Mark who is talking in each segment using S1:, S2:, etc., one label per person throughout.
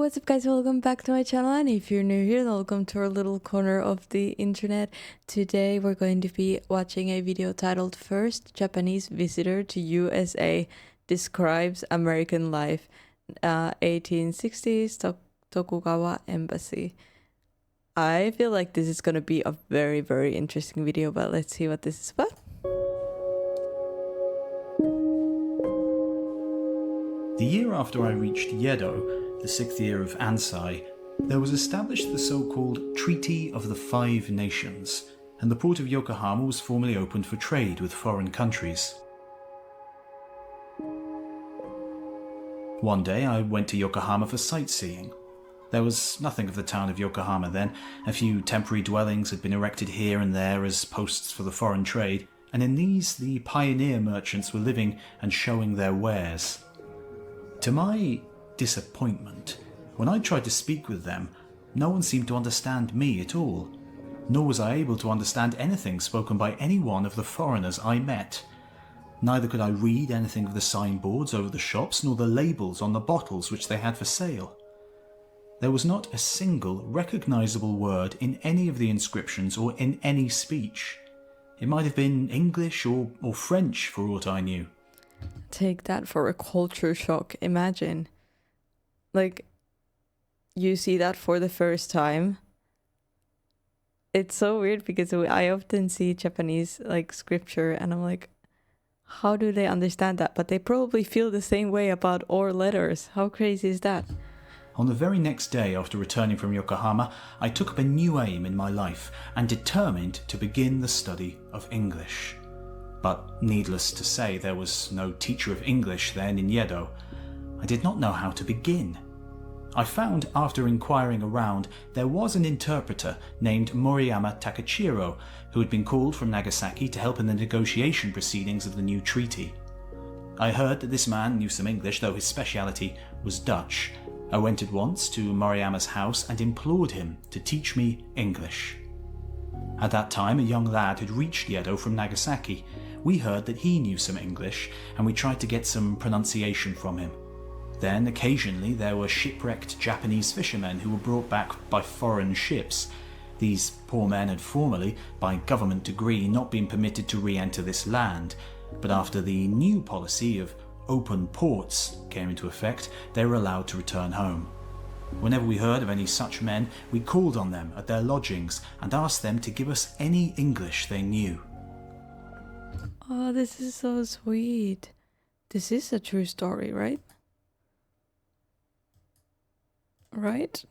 S1: what's up guys, welcome back to my channel, and if you're new here, welcome to our little corner of the internet. Today we're going to be watching a video titled First Japanese Visitor to USA Describes American Life, 1860s Tokugawa Embassy. I feel like this is going to be a very interesting video, but let's see what this is about.
S2: The year after I reached Yedo, the 6th year of Ansai, there was established the so-called Treaty of the Five Nations, and the port of Yokohama was formally opened for trade with foreign countries. One day I went to Yokohama for sightseeing. There was nothing of the town of Yokohama then. A few temporary dwellings had been erected here and there as posts for the foreign trade, and in these the pioneer merchants were living and showing their wares. To my disappointment, when I tried to speak with them, no one seemed to understand me at all, nor was I able to understand anything spoken by any one of the foreigners I met. Neither could I read anything of the signboards over the shops, nor the labels on the bottles which they had for sale. There was not a single recognizable word in any of the inscriptions or in any speech. It might have been English or French for aught I knew.
S1: Take that for a culture shock. Imagine, like, you see that for the first time. It's so weird because I often see Japanese like scripture and I'm like, how do they understand that? But they probably feel the same way about our letters. How crazy is that?
S2: On the very next day after returning from Yokohama, I took up a new aim in my life and determined to begin the study of English. But needless to say, there was no teacher of English then in Yedo. I did not know how to begin. I found, after inquiring around, there was an interpreter named Moriyama Takachiro, who had been called from Nagasaki to help in the negotiation proceedings of the new treaty. I heard that this man knew some English, though his speciality was Dutch. I went at once to Moriyama's house and implored him to teach me English. At that time, a young lad had reached Yedo from Nagasaki. We heard that he knew some English, and we tried to get some pronunciation from him. Then, occasionally, there were shipwrecked Japanese fishermen who were brought back by foreign ships. These poor men had formerly, by government decree, not been permitted to re-enter this land, but after the new policy of open ports came into effect, they were allowed to return home. Whenever we heard of any such men, we called on them at their lodgings and asked them to give us any English they knew.
S1: Oh, this is so sweet. This is a true story, right? Right?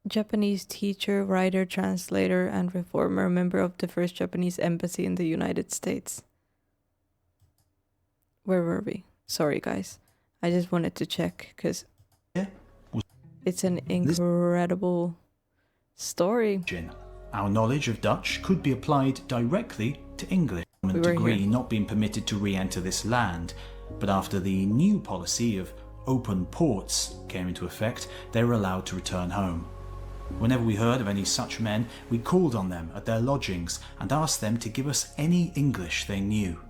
S1: Japanese teacher, writer, translator, and reformer, member of the first Japanese embassy in the United States. Where were we? Sorry, guys. I just wanted to check because it's an incredible story.
S2: Our knowledge of Dutch could be applied directly to English. Degree not being permitted to re-enter this land, but after the new policy of open ports came into effect, they were allowed to return home. Whenever we heard of any such men, we called on them at their lodgings and asked them to give us any English they knew.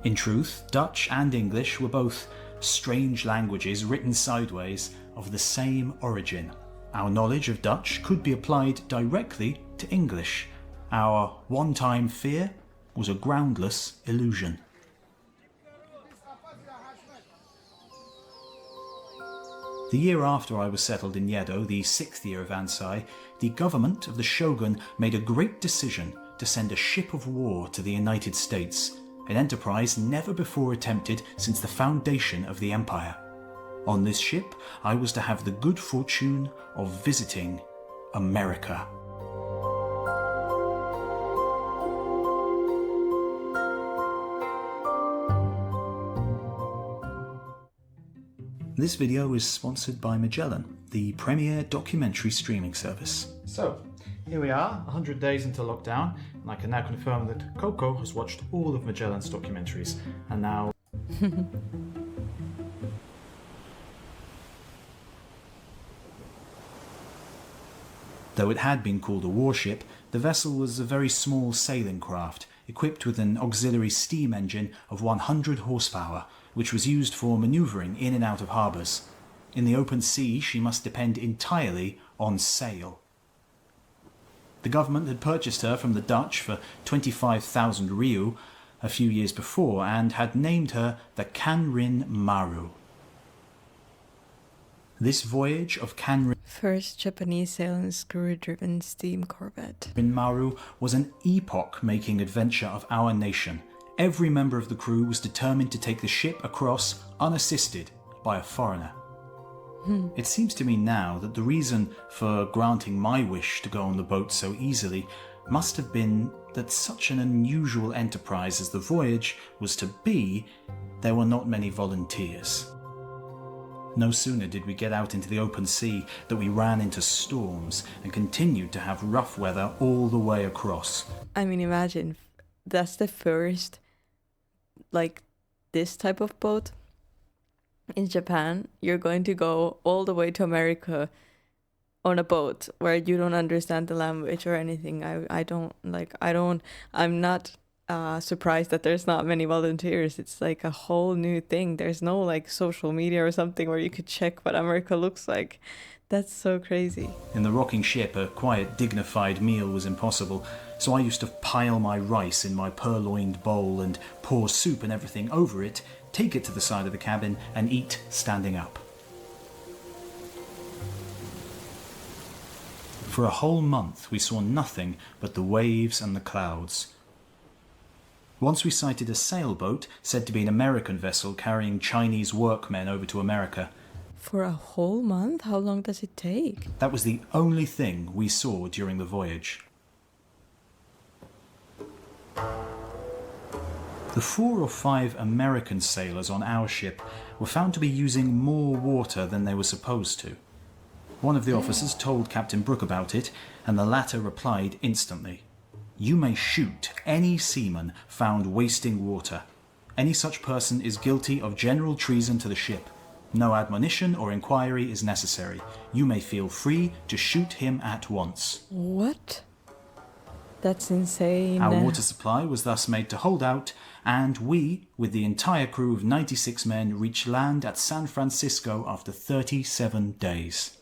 S2: In truth, Dutch and English were both strange languages written sideways of the same origin. Our knowledge of Dutch could be applied directly to English. Our one-time fear was a groundless illusion. The year after I was settled in Yedo, the 6th year of Ansai, the government of the shogun made a great decision to send a ship of war to the United States, an enterprise never before attempted since the foundation of the empire. On this ship, I was to have the good fortune of visiting America. This video is sponsored by Magellan, the premier documentary streaming service. So, here we are, 100 days into lockdown, and I can now confirm that Coco has watched all of Magellan's documentaries, and now... Though it had been called a warship, the vessel was a very small sailing craft, equipped with an auxiliary steam engine of 100 horsepower, which was used for manoeuvring in and out of harbours. In the open sea, she must depend entirely on sail. The government had purchased her from the Dutch for 25,000 ryu a few years before and had named her the Kanrin Maru. This voyage of Kanrin
S1: First Japanese sailing screw-driven steam corvette.
S2: Maru was an epoch-making adventure of our nation. Every member of the crew was determined to take the ship across unassisted by a foreigner. It seems to me now that the reason for granting my wish to go on the boat so easily must have been that such an unusual enterprise as the voyage was to be, there were not many volunteers. No sooner did we get out into the open sea that we ran into storms and continued to have rough weather all the way across.
S1: I mean, imagine, that's the first, like, this type of boat. In Japan, you're going to go all the way to America on a boat where you don't understand the language or anything. I'm not surprised that there's not many volunteers. It's like a whole new thing. There's no like social media or something where you could check what America looks like. That's so crazy.
S2: In the rocking ship, a quiet, dignified meal was impossible, so I used to pile my rice in my purloined bowl and pour soup and everything over it, take it to the side of the cabin and eat standing up. For a whole month we saw nothing but the waves and the clouds. Once we sighted a sailboat said to be an American vessel carrying Chinese workmen over to America.
S1: For a whole month? How long does it take?
S2: That was the only thing we saw during the voyage. The 4 or 5 American sailors on our ship were found to be using more water than they were supposed to. One of the officers told Captain Brooke about it, and the latter replied instantly, "You may shoot any seaman found wasting water. Any such person is guilty of general treason to the ship. No admonition or inquiry is necessary. You may feel free to shoot him at once."
S1: What? That's insane.
S2: Our water supply was thus made to hold out, and we, with the entire crew of 96 men, reached land at San Francisco after 37 days.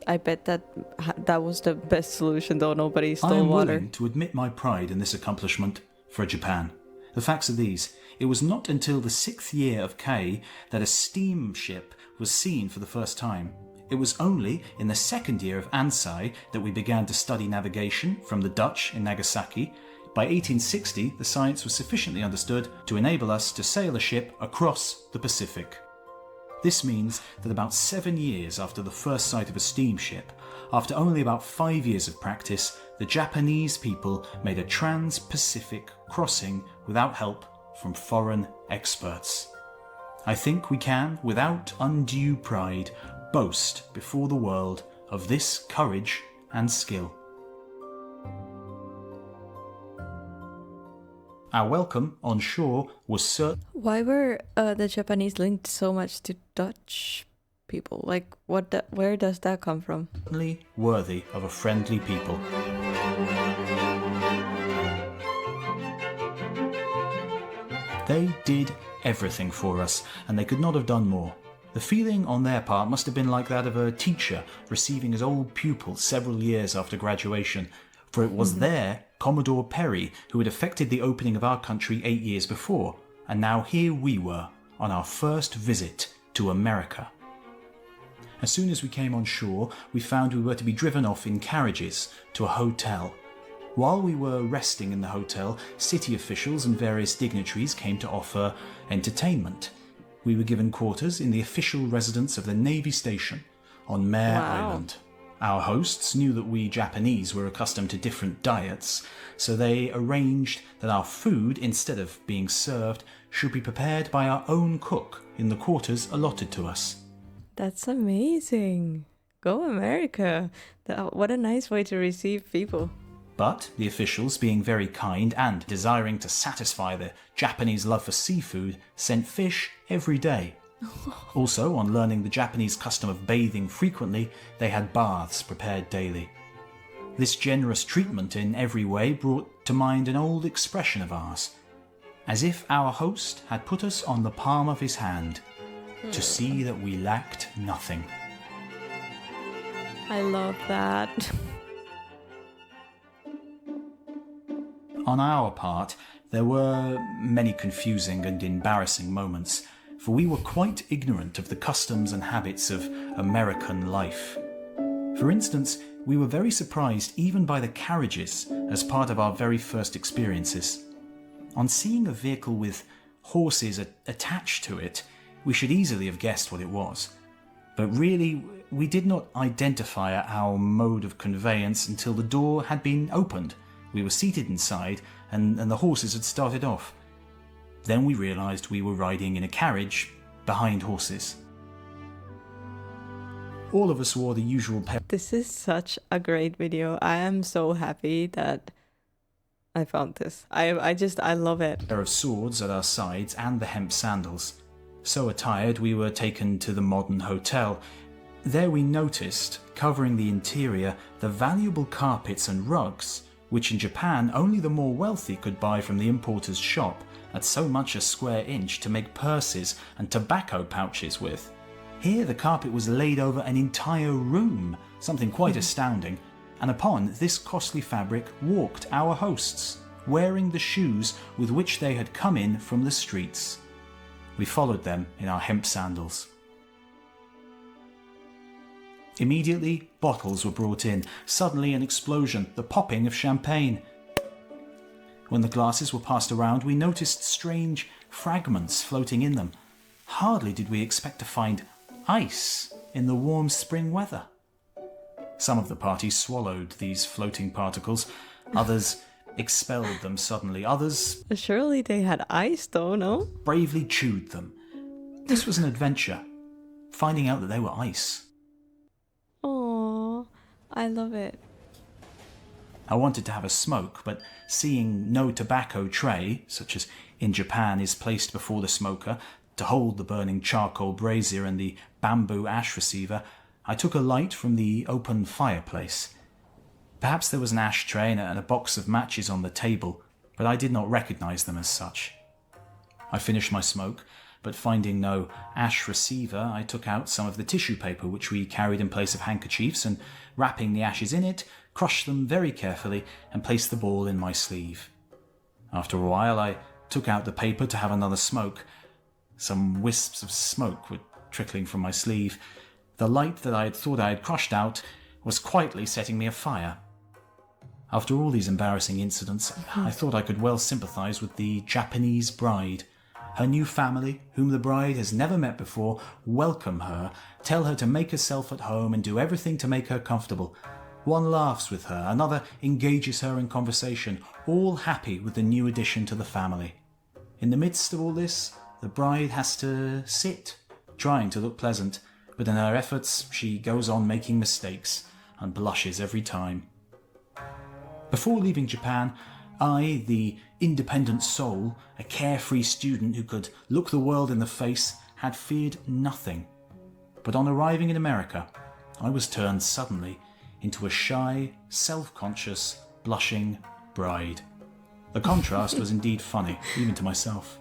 S1: I bet that was the best solution, though. Nobody
S2: I
S1: stole
S2: am
S1: water.
S2: willing to admit my pride in this accomplishment for Japan. The facts are these. It was not until the 6th year of Kei that a steamship was seen for the first time. It was only in the 2nd year of Ansai that we began to study navigation from the Dutch in Nagasaki. By 1860, the science was sufficiently understood to enable us to sail a ship across the Pacific. This means that about 7 years after the first sight of a steamship, after only about 5 years of practice, the Japanese people made a trans-Pacific crossing without help from foreign experts. I think we can, without undue pride, boast before the world of this courage and skill. Our welcome on shore was certain.
S1: Why were the Japanese linked so much to Dutch people? Like, where does that come from?
S2: Certainly worthy of a friendly people. They did everything for us, and they could not have done more. The feeling on their part must have been like that of a teacher receiving his old pupil several years after graduation, for it was there Commodore Perry who had effected the opening of our country 8 years before, and now here we were on our first visit to America. As soon as we came on shore, we found we were to be driven off in carriages to a hotel. While we were resting in the hotel, city officials and various dignitaries came to offer entertainment. We were given quarters in the official residence of the Navy Station on Mare Island. Our hosts knew that we Japanese were accustomed to different diets, so they arranged that our food, instead of being served, should be prepared by our own cook in the quarters allotted to us.
S1: That's amazing. Go America. What a nice way to receive people.
S2: But the officials, being very kind and desiring to satisfy the Japanese love for seafood, sent fish every day. Also, on learning the Japanese custom of bathing frequently, they had baths prepared daily. This generous treatment in every way brought to mind an old expression of ours, as if our host had put us on the palm of his hand, to see that we lacked nothing.
S1: I love that.
S2: On our part, there were many confusing and embarrassing moments, for we were quite ignorant of the customs and habits of American life. For instance, we were very surprised even by the carriages as part of our very first experiences. On seeing a vehicle with horses attached to it, we should easily have guessed what it was. But really, we did not identify our mode of conveyance until the door had been opened. We were seated inside, and the horses had started off. Then we realised we were riding in a carriage behind horses. All of us wore the usual pair.
S1: This is such a great video. I am so happy that I found this. I love it.
S2: Pair of swords at our sides and the hemp sandals. So attired, we were taken to the modern hotel. There we noticed, covering the interior, the valuable carpets and rugs, which in Japan only the more wealthy could buy from the importer's shop at so much a square inch to make purses and tobacco pouches with. Here the carpet was laid over an entire room, something quite astounding, and upon this costly fabric walked our hosts, wearing the shoes with which they had come in from the streets. We followed them in our hemp sandals. Immediately, bottles were brought in. Suddenly an explosion, the popping of champagne. When the glasses were passed around, we noticed strange fragments floating in them. Hardly did we expect to find ice in the warm spring weather. Some of the party swallowed these floating particles. Others expelled them suddenly. Others
S1: Surely they had ice though, no?
S2: bravely chewed them. This was an adventure, finding out that they were ice.
S1: Oh, I love it.
S2: I wanted to have a smoke, but seeing no tobacco tray, such as in Japan is placed before the smoker to hold the burning charcoal brazier and the bamboo ash receiver, I took a light from the open fireplace. Perhaps there was an ashtray and a box of matches on the table, but I did not recognize them as such. I finished my smoke, but finding no ash receiver, I took out some of the tissue paper which we carried in place of handkerchiefs, and wrapping the ashes in it, crushed them very carefully and placed the ball in my sleeve. After a while I took out the paper to have another smoke. Some wisps of smoke were trickling from my sleeve. The light that I had thought I had crushed out was quietly setting me afire. After all these embarrassing incidents, I thought I could well sympathize with the Japanese bride. Her new family, whom the bride has never met before, welcome her, tell her to make herself at home and do everything to make her comfortable. One laughs with her, another engages her in conversation, all happy with the new addition to the family. In the midst of all this, the bride has to sit, trying to look pleasant, but in her efforts she goes on making mistakes and blushes every time. Before leaving Japan, I, the independent soul, a carefree student who could look the world in the face, had feared nothing. But on arriving in America, I was turned suddenly into a shy, self-conscious, blushing bride. The contrast was indeed funny, even to myself.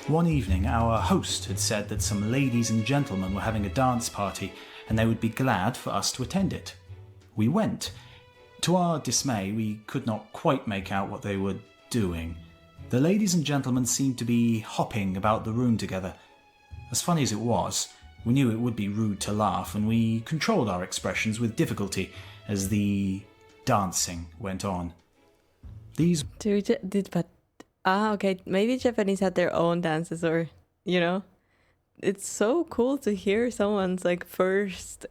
S2: One evening, our host had said that some ladies and gentlemen were having a dance party and they would be glad for us to attend it. We went. To our dismay, we could not quite make out what they were doing. The ladies and gentlemen seemed to be hopping about the room together. As funny as it was, we knew it would be rude to laugh, and we controlled our expressions with difficulty as the dancing went on. These
S1: Okay, maybe Japanese had their own dances, or, you know, it's so cool to hear someone's like first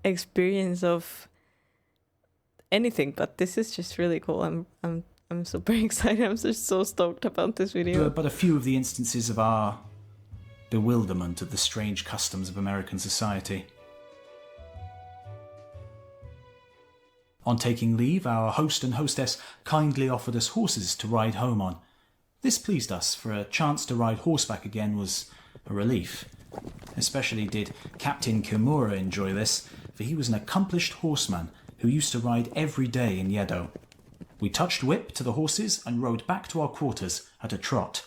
S1: experience of anything, but this is just really cool. I'm super excited. I'm just so stoked about this video.
S2: But a few of the instances of our bewilderment at the strange customs of American society. On taking leave, our host and hostess kindly offered us horses to ride home on. This pleased us, for a chance to ride horseback again was a relief. Especially did Captain Kimura enjoy this, for he was an accomplished horseman who used to ride every day in Yedo. We touched whip to the horses and rode back to our quarters at a trot.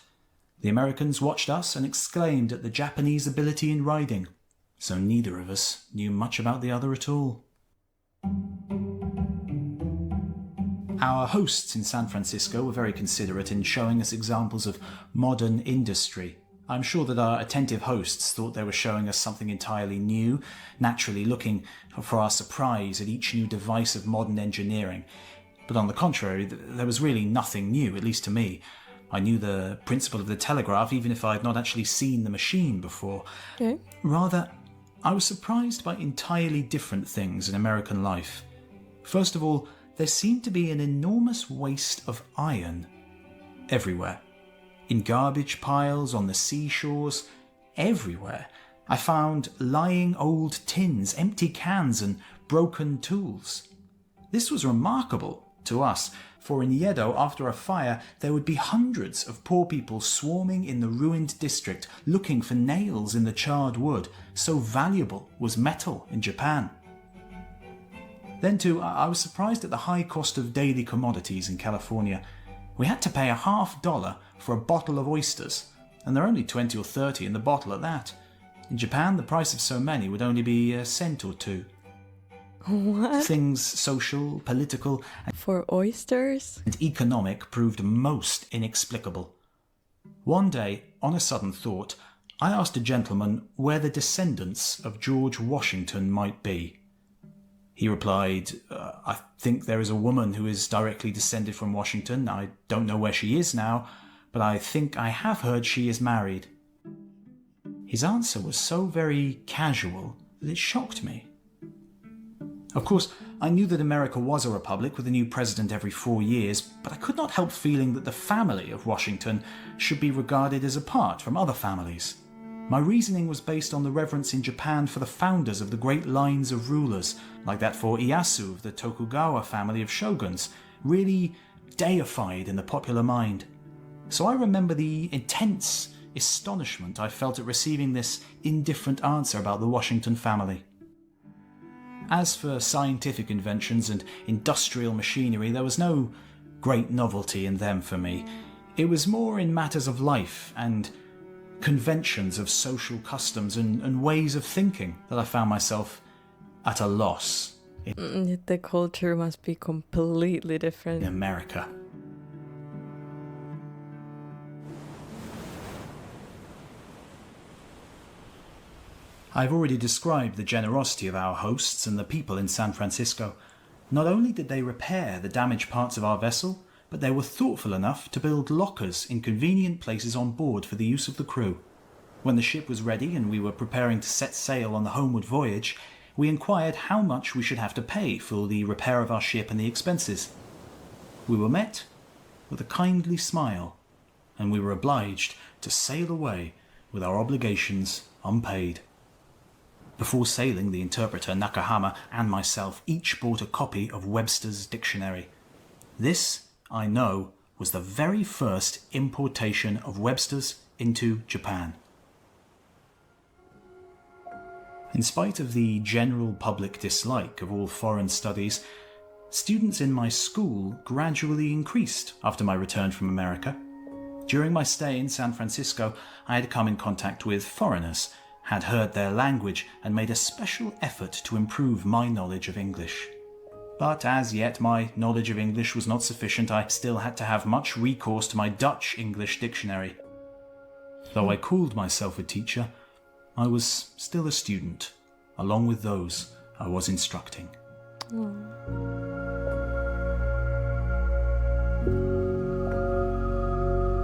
S2: The Americans watched us and exclaimed at the Japanese ability in riding, so neither of us knew much about the other at all. Our hosts in San Francisco were very considerate in showing us examples of modern industry. I'm sure that our attentive hosts thought they were showing us something entirely new, naturally looking for our surprise at each new device of modern engineering. But on the contrary, there was really nothing new, at least to me. I knew the principle of the telegraph even if I had not actually seen the machine before.
S1: Okay.
S2: Rather, I was surprised by entirely different things in American life. First of all, there seemed to be an enormous waste of iron everywhere. In garbage piles, on the seashores, everywhere. I found lying old tins, empty cans and broken tools. This was remarkable to us, for in Yedo, after a fire, there would be hundreds of poor people swarming in the ruined district, looking for nails in the charred wood. So valuable was metal in Japan. Then too, I was surprised at the high cost of daily commodities in California. We had to pay $50 for a bottle of oysters, and they're only 20 or 30 in the bottle at that. In Japan, the price of so many would only be a cent or two.
S1: What?
S2: Things social, political,
S1: For oysters?
S2: and economic proved most inexplicable. One day, on a sudden thought, I asked a gentleman where the descendants of George Washington might be. He replied, I think there is a woman who is directly descended from Washington. I don't know where she is now, but I think I have heard she is married. His answer was so very casual that it shocked me. Of course, I knew that America was a republic with a new president every 4 years, but I could not help feeling that the family of Washington should be regarded as apart from other families. My reasoning was based on the reverence in Japan for the founders of the great lines of rulers, like that for Ieyasu of the Tokugawa family of shoguns, really deified in the popular mind. So I remember the intense astonishment I felt at receiving this indifferent answer about the Washington family. As for scientific inventions and industrial machinery, there was no great novelty in them for me. It was more in matters of life and conventions of social customs and ways of thinking that I found myself at a loss
S1: The culture must be completely
S2: in
S1: different.
S2: America. I've already described the generosity of our hosts and the people in San Francisco. Not only did they repair the damaged parts of our vessel, but they were thoughtful enough to build lockers in convenient places on board for the use of the crew. When the ship was ready and we were preparing to set sail on the homeward voyage, we inquired how much we should have to pay for the repair of our ship and the expenses. We were met with a kindly smile, and we were obliged to sail away with our obligations unpaid. Before sailing, the interpreter Nakahama and myself each bought a copy of Webster's dictionary. This, I know, was the very first importation of Webster's into Japan. In spite of the general public dislike of all foreign studies, students in my school gradually increased after my return from America. During my stay in San Francisco, I had come in contact with foreigners, had heard their language, and made a special effort to improve my knowledge of English. But as yet my knowledge of English was not sufficient. I still had to have much recourse to my Dutch-English dictionary. Though I called myself a teacher, I was still a student, along with those I was instructing.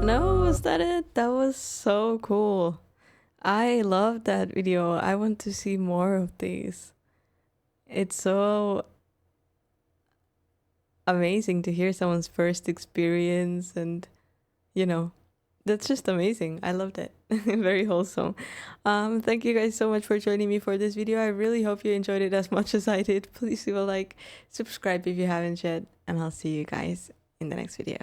S1: No, was that it? That was so cool. I love that video. I want to see more of these. It's so amazing to hear someone's first experience, and that's just amazing. I loved it. Very wholesome. Thank you guys so much for joining me for this video. I really hope you enjoyed it as much as I did. Please leave a like, subscribe if you haven't yet, and I'll see you guys in the next video.